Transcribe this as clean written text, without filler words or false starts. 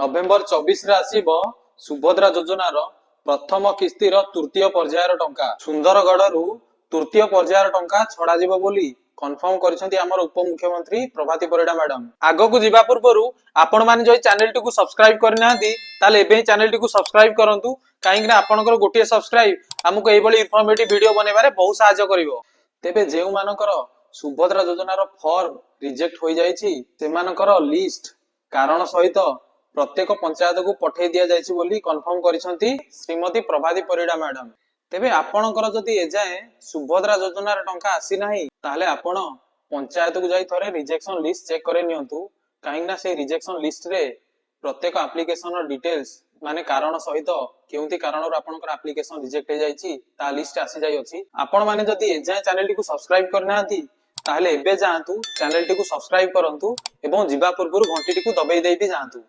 November 24 ରେ ଆସିବ ସୁଭଦ୍ରା ଯୋଜନାର ପ୍ରଥମ କିସ୍ତିର ତୃତୀୟ ପର୍ଯ୍ୟାୟର ଟଙ୍କା। ସୁନ୍ଦରଗଡରୁ ତୃତୀୟ ପର୍ଯ୍ୟାୟର ଟଙ୍କା ଛଡାଯିବ ବୋଲି କନଫର୍ମ କରିଛନ୍ତି ଆମର ଉପମୁଖ୍ୟମନ୍ତ୍ରୀ ପ୍ରଭାତୀ ପରିଡ଼ା ମ୍ୟାଡାମ। ଆଗକୁ ଯିବା ପୂର୍ବରୁ ଆପଣ ମାନେ ଯଦି ଚ୍ୟାନେଲଟିକୁ ସବସ୍କ୍ରାଇବ କରିନାହାନ୍ତି ତାହେଲେ ଏବେ ହିଁ ଚ୍ୟାନେଲଟିକୁ ସବସ୍କ୍ରାଇବ କରନ୍ତୁ, କାହିଁକି ନା ଆପଣଙ୍କର ଗୋଟିଏ ସବସ୍କ୍ରାଇବ ଆମକୁ ଏଇଭଳି ଇନଫର୍ମେଟିଭ ଭିଡିଓ ବନେଇବାରେ ବହୁତ ସାହାଯ୍ୟ କରିବ। ତେବେ ଯେଉଁମାନଙ୍କର ସୁଭଦ୍ରା ଯୋଜନାର ଫର୍ମ ରିଜେକ୍ଟ ହୋଇଯାଇଛି ସେମାନଙ୍କର ଲିଷ୍ଟ କାରଣ ସହିତ ପ୍ରତ୍ୟେକ ପଞ୍ଚାୟତକୁ ପଠାଇ ଦିଆଯାଇଛି ବୋଲି କନଫର୍ମ କରିଛନ୍ତି ଶ୍ରୀମତୀ ପ୍ରଭାତୀ ପରିଡ଼ା ମ୍ୟାଡାମ। ତେବେ ଆପଣଙ୍କର ଯଦି ଏଯାଏଁ ସୁଭଦ୍ରା ଯୋଜନାର ଟଙ୍କା ଆସିନାହିଁ ତାହେଲେ ଆପଣ ପଞ୍ଚାୟତକୁ ଯାଇ ଥରେ ରିଜେକ୍ସନ ଲିଷ୍ଟ ଚେକ୍ କରି ନିଅନ୍ତୁ, କାହିଁକି ନା ସେଇ ରିଜେକ୍ସନ ଲିଷ୍ଟରେ ପ୍ରତ୍ୟେକ ଆପ୍ଲିକେସନର ଡିଟେଲ୍ସ ମାନେ କାରଣ ସହିତ କେଉଁଠି କାରଣରୁ ଆପଣଙ୍କର ଆପ୍ଲିକେସନ ରିଜେକ୍ଟ ହେଇଯାଇଛି ତା ଲିଷ୍ଟ ଆସିଯାଇଅଛି। ଆପଣ ମାନେ ଯଦି ଏଯାଏଁ ଚ୍ୟାନେଲଟିକୁ ସବସ୍କ୍ରାଇବ କରିନାହାନ୍ତି ତାହେଲେ ଏବେ ଯାଆନ୍ତୁ ଚ୍ୟାନେଲଟିକୁ ସବସ୍କ୍ରାଇବ କରନ୍ତୁ ଏବଂ ଯିବା ପୂର୍ବରୁ ଘଣ୍ଟିଟିକୁ ଦବେଇ ଦେଇ ବି ଯାଆନ୍ତୁ।